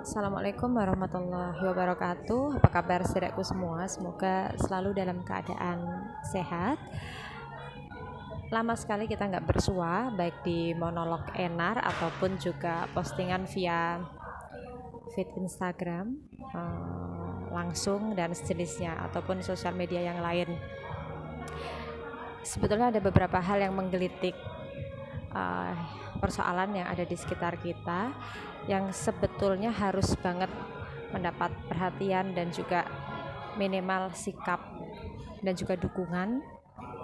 Assalamualaikum warahmatullahi wabarakatuh. Apa kabar saudaraku semua? Semoga selalu dalam keadaan sehat. Lama sekali kita nggak bersua, baik di monolog Enar ataupun juga postingan via feed Instagram, langsung dan sejenisnya ataupun sosial media yang lain. Sebetulnya ada beberapa hal yang menggelitik persoalan yang ada di sekitar kita, yang sebetulnya harus banget mendapat perhatian dan juga minimal sikap dan juga dukungan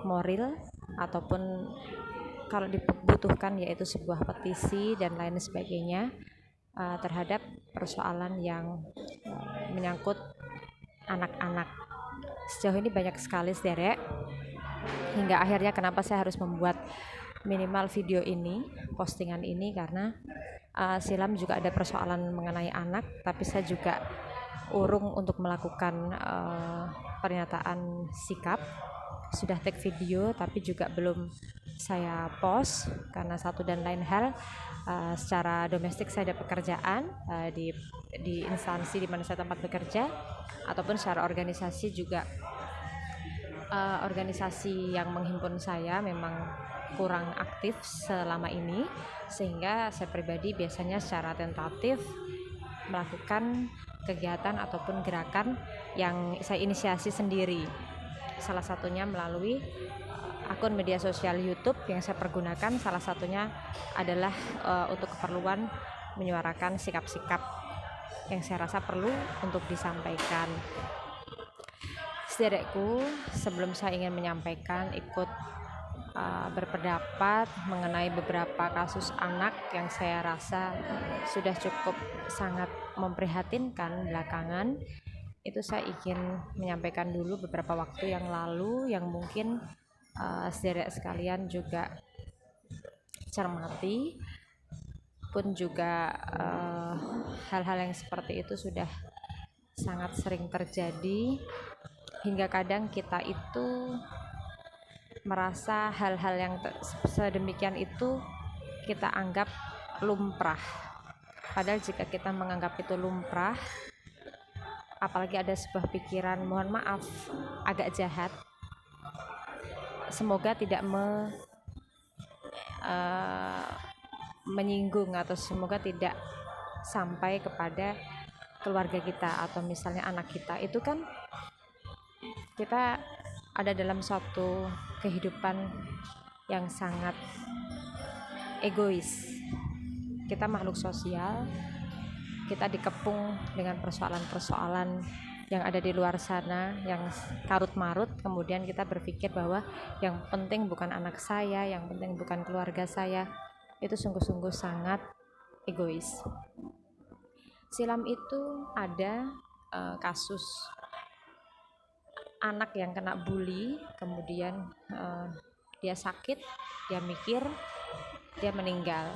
moral ataupun kalau dibutuhkan yaitu sebuah petisi dan lain sebagainya terhadap persoalan yang menyangkut anak-anak. Sejauh ini banyak sekali saudara, hingga akhirnya kenapa saya harus membuat minimal video ini, postingan ini, karena silam juga ada persoalan mengenai anak, tapi saya juga urung untuk melakukan pernyataan sikap. Sudah take video tapi juga belum saya post karena satu dan lain hal, secara domestik saya ada pekerjaan di instansi di mana saya tempat bekerja, ataupun secara organisasi juga organisasi yang menghimpun saya memang kurang aktif selama ini, sehingga saya pribadi biasanya secara tentatif melakukan kegiatan ataupun gerakan yang saya inisiasi sendiri, salah satunya melalui akun media sosial YouTube yang saya pergunakan. Salah satunya adalah untuk keperluan menyuarakan sikap-sikap yang saya rasa perlu untuk disampaikan. Saudaraku, sebelum saya ingin menyampaikan ikut berpendapat mengenai beberapa kasus anak yang saya rasa sudah cukup sangat memprihatinkan belakangan, itu saya ingin menyampaikan dulu beberapa waktu yang lalu yang mungkin saudara sekalian juga cermati, pun juga hal-hal yang seperti itu sudah sangat sering terjadi, hingga kadang kita itu merasa hal-hal yang sedemikian itu kita anggap lumrah. Padahal jika kita menganggap itu lumrah, apalagi ada sebuah pikiran, mohon maaf, agak jahat, semoga tidak menyinggung atau semoga tidak sampai kepada keluarga kita atau misalnya anak kita. Itu kan kita ada dalam suatu kehidupan yang sangat egois. Kita makhluk sosial, kita dikepung dengan persoalan-persoalan yang ada di luar sana yang karut-marut, kemudian kita berpikir bahwa yang penting bukan anak saya, yang penting bukan keluarga saya. Itu sungguh-sungguh sangat egois. Silam itu ada kasus anak yang kena bully, kemudian dia sakit, dia mikir, dia meninggal.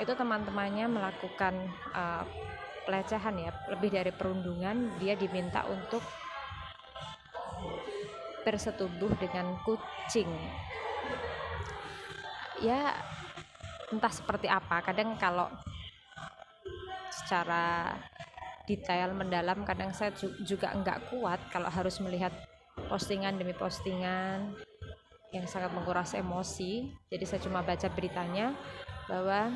Itu teman-temannya melakukan pelecehan ya, lebih dari perundungan. Dia diminta untuk bersetubuh dengan kucing. Ya entah seperti apa, kadang kalau secara detail mendalam kadang saya juga enggak kuat kalau harus melihat postingan demi postingan yang sangat menguras emosi. Jadi saya cuma baca beritanya bahwa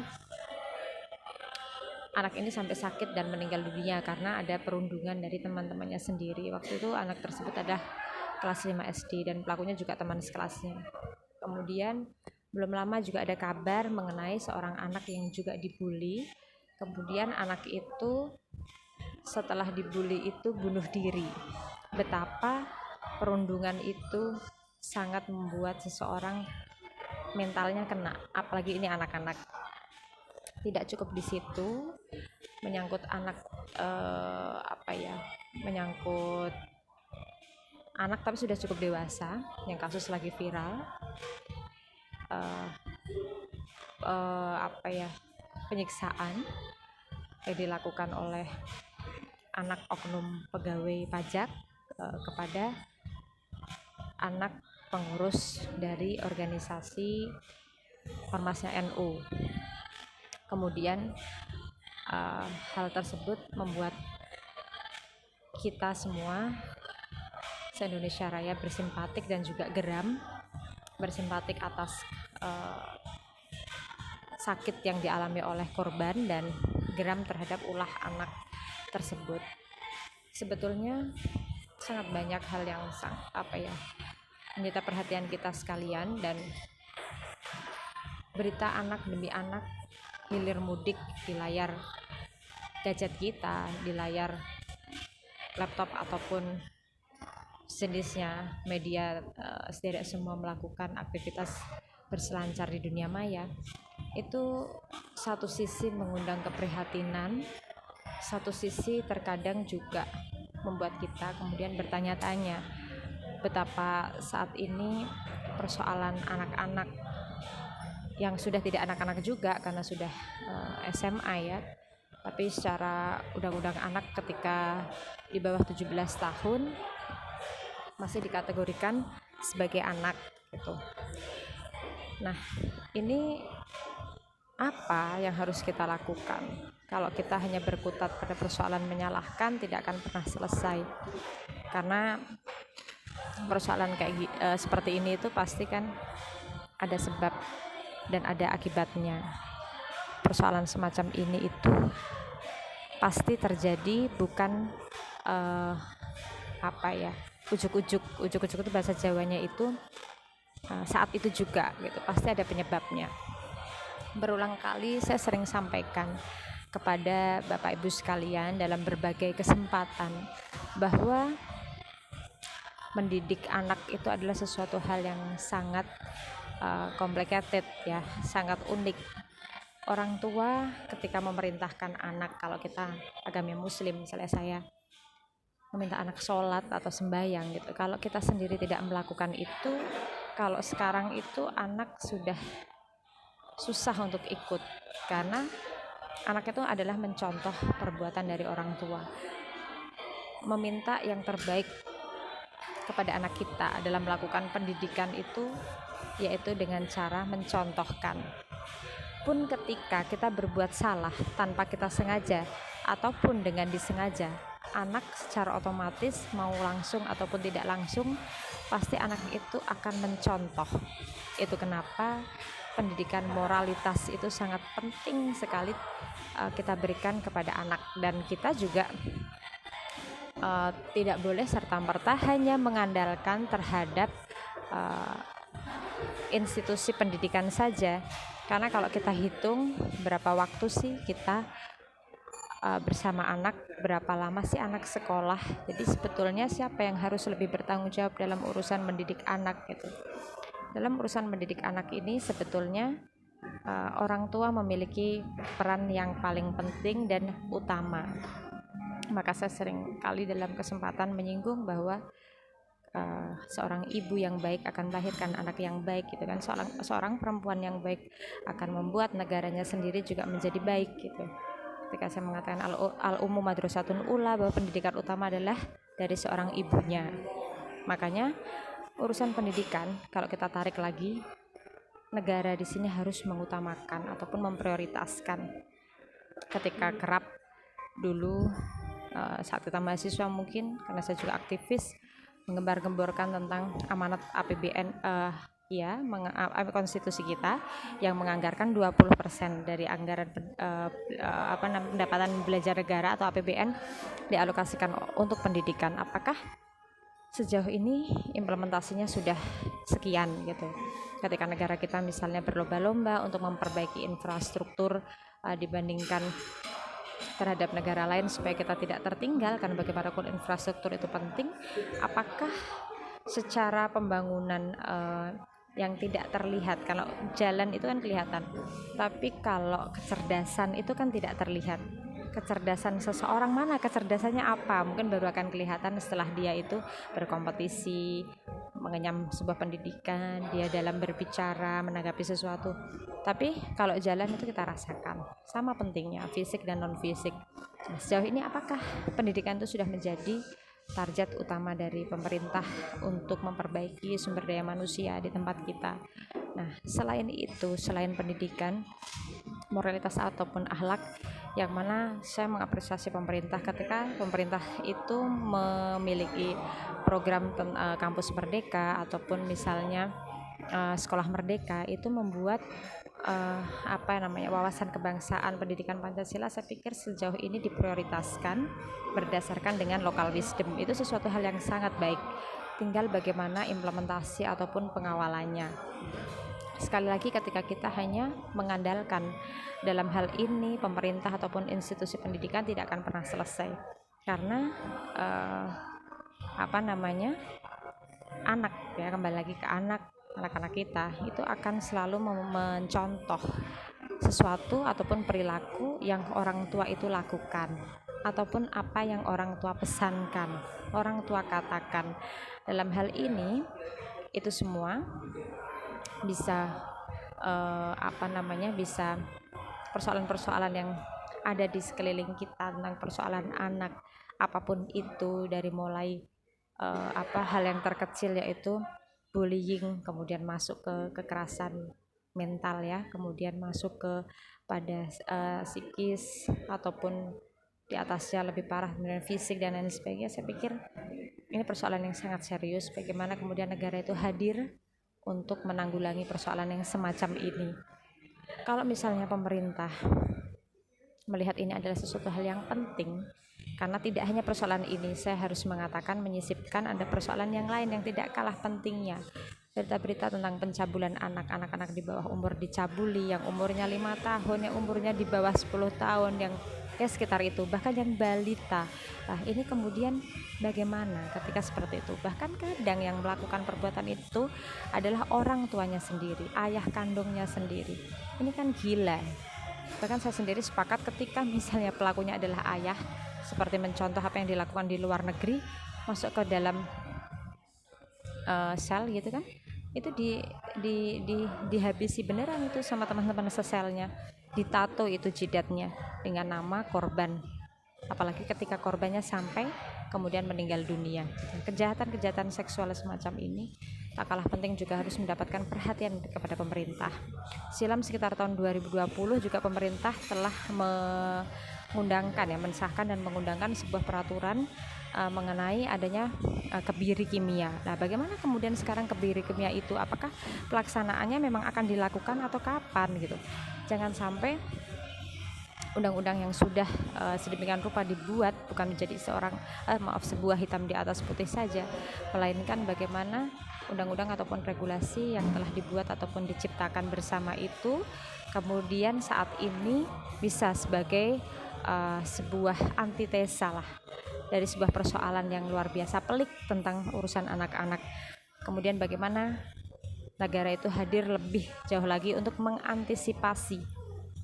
anak ini sampai sakit dan meninggal dunia karena ada perundungan dari teman-temannya sendiri. Waktu itu anak tersebut adalah kelas 5 SD dan pelakunya juga teman sekelasnya. Kemudian belum lama juga ada kabar mengenai seorang anak yang juga dibully. Kemudian anak itu setelah dibully itu bunuh diri. Betapa perundungan itu sangat membuat seseorang mentalnya kena, apalagi ini anak-anak. Tidak cukup di situ, menyangkut anak menyangkut anak tapi sudah cukup dewasa, yang kasus lagi viral, penyiksaan yang dilakukan oleh anak oknum pegawai pajak kepada anak pengurus dari organisasi ormasnya NU. Kemudian Hal tersebut membuat kita semua se-Indonesia Raya bersimpatik dan juga geram, bersimpatik atas sakit yang dialami oleh korban dan geram terhadap ulah anak tersebut. Sebetulnya sangat banyak hal yang menyita perhatian kita sekalian, dan berita anak demi anak hilir mudik di layar gadget kita, di layar laptop ataupun jenisnya media, tidak semua melakukan aktivitas berselancar di dunia maya. Itu satu sisi mengundang keprihatinan, satu sisi terkadang juga membuat kita kemudian bertanya-tanya betapa saat ini persoalan anak-anak yang sudah tidak anak-anak juga karena sudah SMA ya, tapi secara undang-undang anak ketika di bawah 17 tahun masih dikategorikan sebagai anak gitu. Nah, ini apa yang harus kita lakukan? Kalau kita hanya berkutat pada persoalan menyalahkan, tidak akan pernah selesai. Karena persoalan seperti ini itu pasti kan ada sebab dan ada akibatnya. Persoalan semacam ini itu pasti terjadi bukan ujuk-ujuk itu bahasa Jawanya itu saat itu juga gitu, pasti ada penyebabnya. Berulang kali saya sering sampaikan kepada Bapak Ibu sekalian dalam berbagai kesempatan bahwa mendidik anak itu adalah sesuatu hal yang sangat complicated ya, sangat unik. Orang tua ketika memerintahkan anak, kalau kita agama muslim misalnya saya meminta anak sholat atau sembahyang gitu, kalau kita sendiri tidak melakukan itu, kalau sekarang itu anak sudah susah untuk ikut, karena anak itu adalah mencontoh perbuatan dari orang tua. Meminta yang terbaik kepada anak kita dalam melakukan pendidikan itu yaitu dengan cara mencontohkan. Pun ketika kita berbuat salah tanpa kita sengaja ataupun dengan disengaja, anak secara otomatis mau langsung ataupun tidak langsung pasti anak itu akan mencontoh. Itu kenapa pendidikan moralitas itu sangat penting sekali kita berikan kepada anak, dan kita juga tidak boleh serta-merta hanya mengandalkan terhadap institusi pendidikan saja. Karena kalau kita hitung berapa waktu sih kita bersama anak, berapa lama sih anak sekolah, jadi sebetulnya siapa yang harus lebih bertanggung jawab dalam urusan mendidik anak gitu. Dalam urusan mendidik anak ini sebetulnya orang tua memiliki peran yang paling penting dan utama. Maka saya sering kali dalam kesempatan menyinggung bahwa seorang ibu yang baik akan melahirkan anak yang baik gitu kan. Seorang perempuan yang baik akan membuat negaranya sendiri juga menjadi baik gitu. Ketika saya mengatakan al-ummu madrasatun ula, bahwa pendidikan utama adalah dari seorang ibunya. Makanya urusan pendidikan kalau kita tarik lagi, negara di sini harus mengutamakan ataupun memprioritaskan. Ketika kerap dulu saat kita mahasiswa mungkin, karena saya juga aktivis, menggembar-gemborkan tentang amanat APBN konstitusi kita yang menganggarkan 20% dari anggaran pendapatan belanja negara atau APBN dialokasikan untuk pendidikan. Apakah sejauh ini implementasinya sudah sekian gitu? Ketika negara kita misalnya berlomba-lomba untuk memperbaiki infrastruktur dibandingkan terhadap negara lain supaya kita tidak tertinggal, karena bagaimanapun infrastruktur itu penting. Apakah secara pembangunan yang tidak terlihat, kalau jalan itu kan kelihatan, tapi kalau kecerdasan itu kan tidak terlihat. Kecerdasan seseorang, mana kecerdasannya apa, mungkin baru akan kelihatan setelah dia itu berkompetisi, mengenyam sebuah pendidikan, dia dalam berbicara, menanggapi sesuatu. Tapi kalau jalan itu kita rasakan, sama pentingnya fisik dan non fisik. Sejauh ini apakah pendidikan itu sudah menjadi target utama dari pemerintah untuk memperbaiki sumber daya manusia di tempat kita? Nah, selain itu, selain pendidikan, moralitas ataupun akhlak yang mana saya mengapresiasi pemerintah ketika pemerintah itu memiliki program kampus merdeka ataupun misalnya sekolah merdeka, itu membuat wawasan kebangsaan, pendidikan Pancasila. Saya pikir sejauh ini diprioritaskan berdasarkan dengan local wisdom. Itu sesuatu hal yang sangat baik, tinggal bagaimana implementasi ataupun pengawalannya. Sekali lagi, ketika kita hanya mengandalkan dalam hal ini pemerintah ataupun institusi pendidikan, tidak akan pernah selesai, karena anak, ya, kembali lagi ke anak-anak kita itu akan selalu mencontoh sesuatu ataupun perilaku yang orang tua itu lakukan, ataupun apa yang orang tua pesankan, orang tua katakan. Dalam hal ini itu semua bisa bisa persoalan-persoalan yang ada di sekeliling kita tentang persoalan anak, apapun itu, dari mulai hal yang terkecil yaitu bullying, kemudian masuk ke kekerasan mental, ya, kemudian masuk ke pada psikis, ataupun di atasnya lebih parah dengan fisik dan lain sebagainya. Saya pikir ini persoalan yang sangat serius, bagaimana kemudian negara itu hadir untuk menanggulangi persoalan yang semacam ini. Kalau misalnya pemerintah melihat ini adalah sesuatu hal yang penting, karena tidak hanya persoalan ini, saya harus mengatakan menyisipkan ada persoalan yang lain yang tidak kalah pentingnya. Berita-berita tentang pencabulan anak-anak di bawah umur dicabuli, yang umurnya 5 tahun, yang umurnya di bawah 10 tahun, yang sekitar itu, bahkan yang balita. Nah, ini kemudian bagaimana ketika seperti itu? Bahkan kadang yang melakukan perbuatan itu adalah orang tuanya sendiri, ayah kandungnya sendiri. Ini kan gila. Bahkan saya sendiri sepakat ketika misalnya pelakunya adalah ayah, seperti mencontoh apa yang dilakukan di luar negeri, masuk ke dalam sel gitu kan, itu dihabisi beneran itu sama teman-teman seselnya, ditato itu jidatnya dengan nama korban, apalagi ketika korbannya sampai kemudian meninggal dunia. Kejahatan-kejahatan seksual semacam ini tak kalah penting juga harus mendapatkan perhatian kepada pemerintah. Silam sekitar tahun 2020 juga pemerintah telah mensahkan dan mengundangkan sebuah peraturan mengenai adanya kebiri kimia. Nah, bagaimana kemudian sekarang kebiri kimia itu, apakah pelaksanaannya memang akan dilakukan atau kapan gitu? Jangan sampai undang-undang yang sudah sedemikian rupa dibuat bukan menjadi sebuah hitam di atas putih saja, melainkan bagaimana undang-undang ataupun regulasi yang telah dibuat ataupun diciptakan bersama itu kemudian saat ini bisa sebagai sebuah antitesa lah dari sebuah persoalan yang luar biasa pelik tentang urusan anak-anak. Kemudian bagaimana negara itu hadir lebih jauh lagi untuk mengantisipasi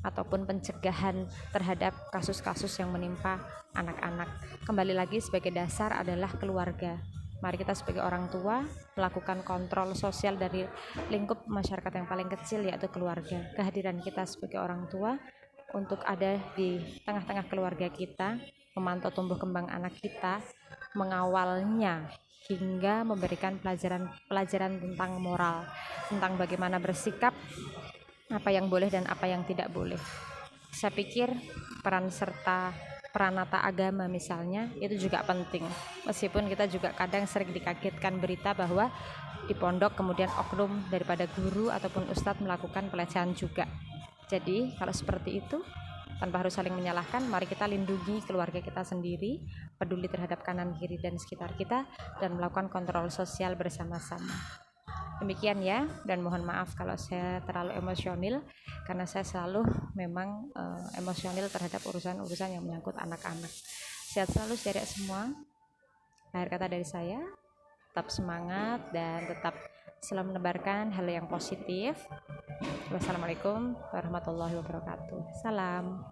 ataupun pencegahan terhadap kasus-kasus yang menimpa anak-anak. Kembali lagi, sebagai dasar adalah keluarga. Mari kita sebagai orang tua melakukan kontrol sosial dari lingkup masyarakat yang paling kecil, yaitu keluarga. Kehadiran kita sebagai orang tua untuk ada di tengah-tengah keluarga kita, memantau tumbuh kembang anak kita, mengawalnya hingga memberikan pelajaran tentang moral, tentang bagaimana bersikap, apa yang boleh dan apa yang tidak boleh. Saya pikir peran serta peranata agama misalnya itu juga penting, meskipun kita juga kadang sering dikagetkan berita bahwa di pondok kemudian oknum daripada guru ataupun ustadz melakukan pelecehan juga. Jadi kalau seperti itu, tanpa harus saling menyalahkan, mari kita lindungi keluarga kita sendiri, peduli terhadap kanan kiri dan sekitar kita, dan melakukan kontrol sosial bersama-sama. Demikian ya, dan mohon maaf kalau saya terlalu emosional, karena saya selalu memang emosional terhadap urusan-urusan yang menyangkut anak-anak. Sehat selalu saudara semua. Akhir kata dari saya, tetap semangat dan tetap selalu menebarkan hal yang positif. Wassalamualaikum warahmatullahi wabarakatuh. Salam.